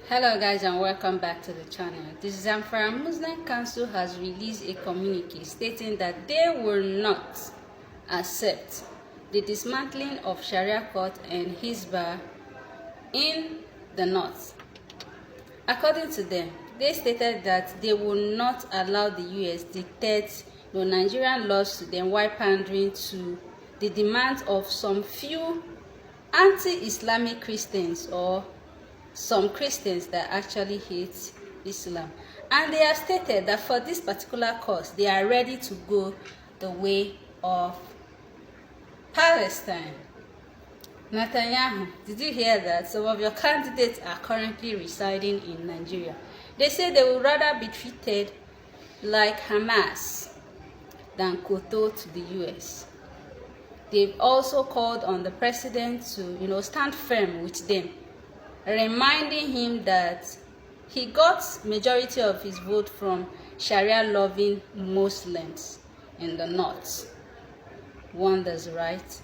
Hello guys and welcome back to the channel. The Zamfara Muslim Council has released a communique stating that they will not accept the dismantling of Sharia court and Hizbah in the north. According to them, they stated that they will not allow the US dictate Nigerian laws to them while pandering to the demands of some few anti-Islamic Christians or some Christians that actually hate Islam. And they have stated that for this particular cause, they are ready to go the way of Palestine. Netanyahu, did you hear that? Some of your candidates are currently residing in Nigeria. They say they would rather be treated like Hamas than kowtow to the US. They've also called on the president to, stand firm with them, reminding him that he got majority of his vote from Sharia-loving Muslims in the north. Wonders, right?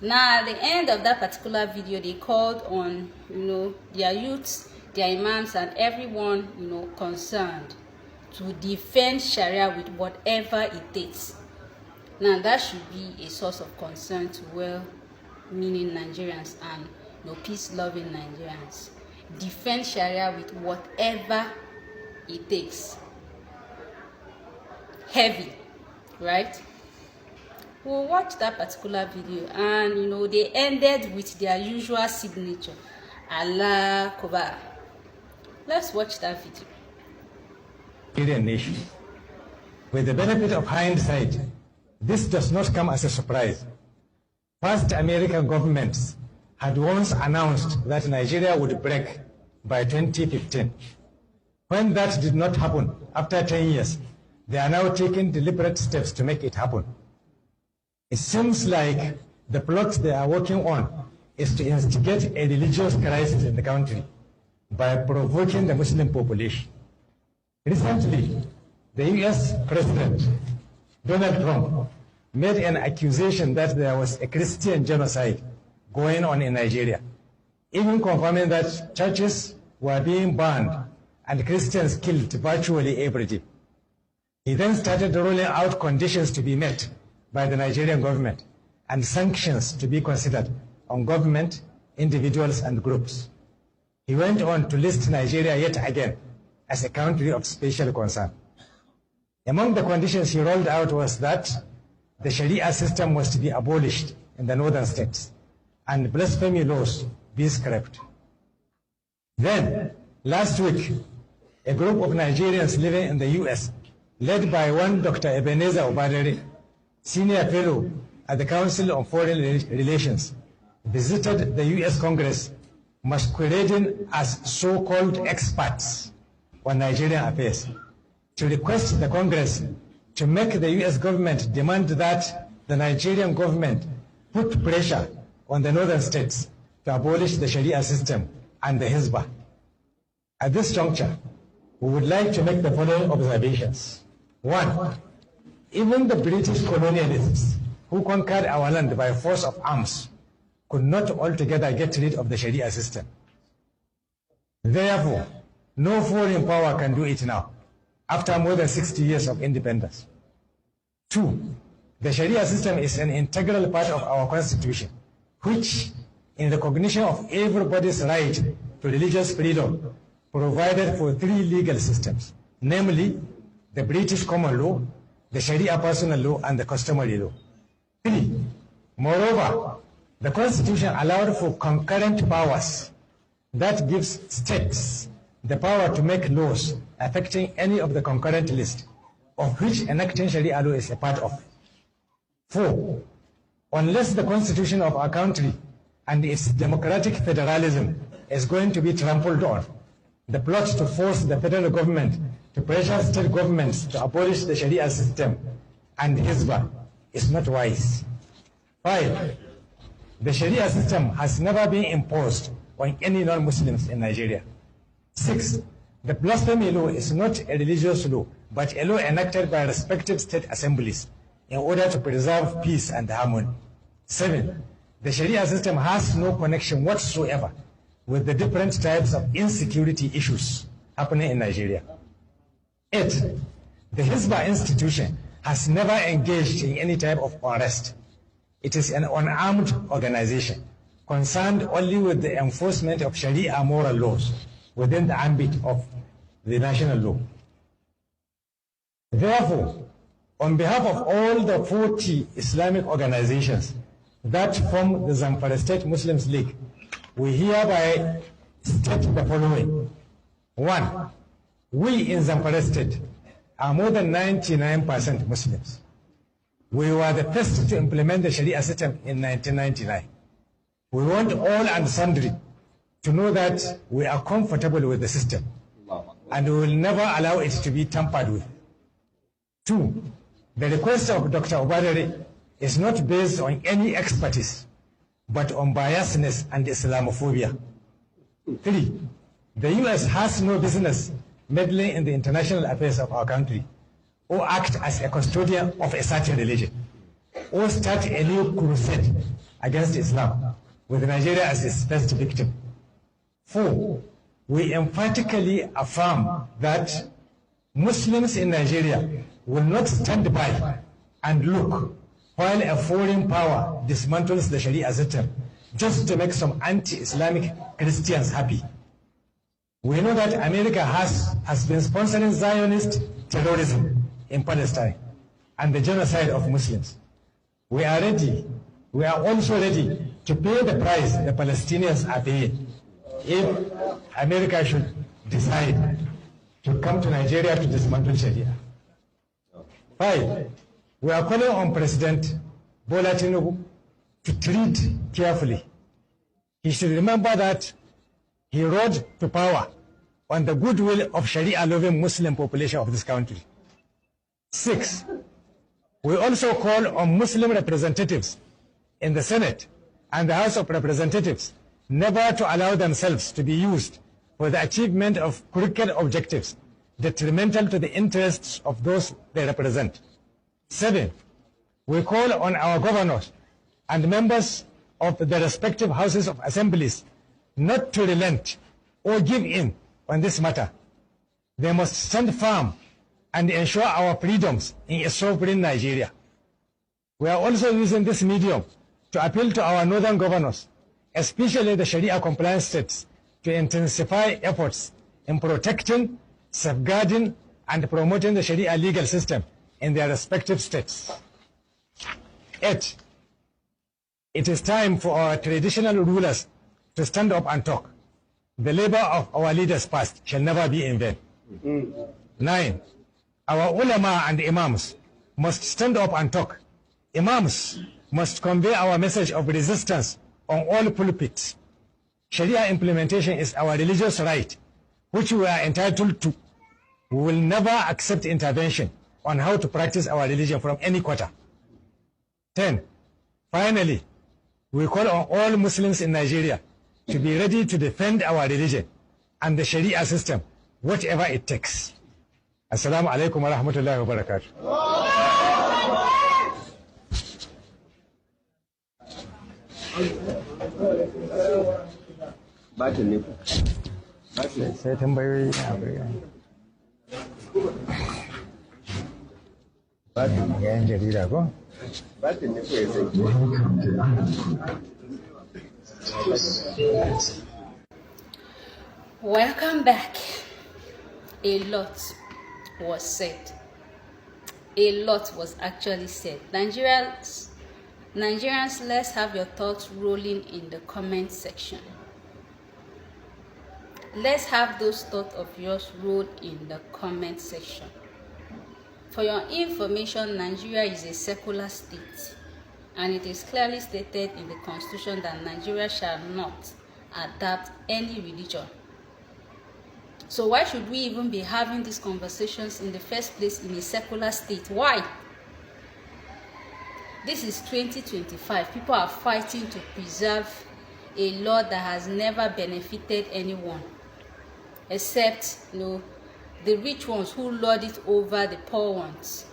Now, at the end of that particular video, they called on, their youths, their imams, and everyone, concerned to defend Sharia with whatever it takes. Now, that should be a source of concern to well-meaning Nigerians and peace-loving Nigerians. Defend Sharia with whatever it takes. Heavy, right? We'll watch that particular video, and they ended with their usual signature, Allah Akbar. Let's watch that video. Nigerian nation. With the benefit of hindsight, this does not come as a surprise. Past American governments had once announced that Nigeria would break by 2015. When that did not happen, after 10 years, they are now taking deliberate steps to make it happen. It seems like the plot they are working on is to instigate a religious crisis in the country by provoking the Muslim population. Recently, the US President, Donald Trump, made an accusation that there was a Christian genocide going on in Nigeria, even confirming that churches were being burned and Christians killed virtually every day. He then started rolling out conditions to be met by the Nigerian government and sanctions to be considered on government, individuals, and groups. He went on to list Nigeria yet again as a country of special concern. Among the conditions he rolled out was that the Sharia system was to be abolished in the northern states and blasphemy laws be scrapped. Then, last week, a group of Nigerians living in the US, led by one Dr. Ebenezer Obadere, senior fellow at the Council on Foreign Relations, visited the US Congress masquerading as so-called experts on Nigerian affairs to request the Congress to make the US government demand that the Nigerian government put pressure on the northern states to abolish the Sharia system and the Hizbah. At this juncture, we would like to make the following observations. One, even the British colonialists who conquered our land by force of arms could not altogether get rid of the Sharia system. Therefore, no foreign power can do it now, after more than 60 years of independence. Two, the Sharia system is an integral part of our constitution, which, in recognition of everybody's right to religious freedom, provided for three legal systems, namely the British common law, the Sharia personal law, and the customary law. Three, moreover, the constitution allowed for concurrent powers that gives states the power to make laws affecting any of the concurrent list, of which enacting Sharia law is a part of. Four, unless the constitution of our country and its democratic federalism is going to be trampled on, the plot to force the federal government to pressure state governments to abolish the Sharia system and Hizbah is not wise. Five, the Sharia system has never been imposed on any non-Muslims in Nigeria. Six, the blasphemy law is not a religious law, but a law enacted by respective state assemblies in order to preserve peace and harmony. Seven, the Sharia system has no connection whatsoever with the different types of insecurity issues happening in Nigeria. 8. The Hizbah institution has never engaged in any type of unrest. It is an unarmed organization concerned only with the enforcement of Sharia moral laws within the ambit of the national law. Therefore, on behalf of all the 40 Islamic organizations that form the Zamfara State Muslims League, we hereby state the following. 1. We in Zamfara State are more than 99% Muslims. We were the first to implement the Sharia system in 1999. We want all and sundry to know that we are comfortable with the system and we will never allow it to be tampered with. 2. The request of Dr. Obadere is not based on any expertise, but on biasness and Islamophobia. 3. The U.S. has no business meddling in the international affairs of our country, or act as a custodian of a certain religion, or start a new crusade against Islam, with Nigeria as its first victim. 4. We emphatically affirm that Muslims in Nigeria will not stand by and look while a foreign power dismantles the Sharia system just to make some anti-Islamic Christians happy. We know that America has been sponsoring Zionist terrorism in Palestine and the genocide of Muslims. We are also ready to pay the price the Palestinians are paying if America should decide to come to Nigeria to dismantle Sharia. 5. We are calling on President Bola Tinubu to tread carefully. He should remember that he rose to power on the goodwill of Sharia-loving Muslim population of this country. 6. We also call on Muslim representatives in the Senate and the House of Representatives never to allow themselves to be used for the achievement of crooked objectives detrimental to the interests of those they represent. 7. We call on our governors and members of the respective houses of assemblies not to relent or give in on this matter. They must stand firm and ensure our freedoms in a sovereign Nigeria. We are also using this medium to appeal to our northern governors, especially the Sharia compliant states, to intensify efforts in protecting, safeguarding, and promoting the Sharia legal system in their respective states. 8. It is time for our traditional rulers to stand up and talk. The labor of our leaders past shall never be in vain. 9. Our ulama and imams must stand up and talk. Imams must convey our message of resistance on all pulpits. Sharia implementation is our religious right, which we are entitled to. We will never accept intervention on how to practice our religion from any quarter. 10. Finally, we call on all Muslims in Nigeria to be ready to defend our religion and the Sharia system, whatever it takes. Assalamu alaikum wa rahmatullahi wa barakatuh. Sai tambayoyi a bayan. Yan jarida ko? Welcome back. A lot was said. A lot was actually said. Nigerians, let's have your thoughts rolling in the comment section. Let's have those thoughts of yours roll in the comment section. For your information, Nigeria is a secular state, and it is clearly stated in the Constitution that Nigeria shall not adopt any religion. So why should we even be having these conversations in the first place in a secular state? Why? This is 2025. People are fighting to preserve a law that has never benefited anyone, except, the rich ones who lord it over the poor ones.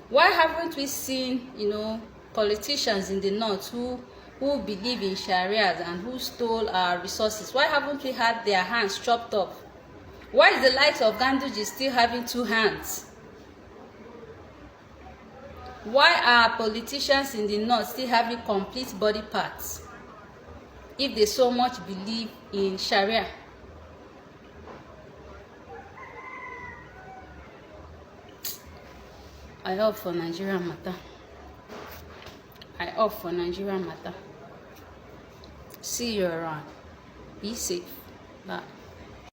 Why haven't we seen, politicians in the north who who believe in Sharia and who stole our resources? Why haven't we had their hands chopped off? Why is the likes of Ganduje still having 2 hands? Why are politicians in the north still having complete body parts if they so much believe in Sharia? I opt for Nigeria matter. I opt for Nigeria matter. See you around. Be safe. Bye.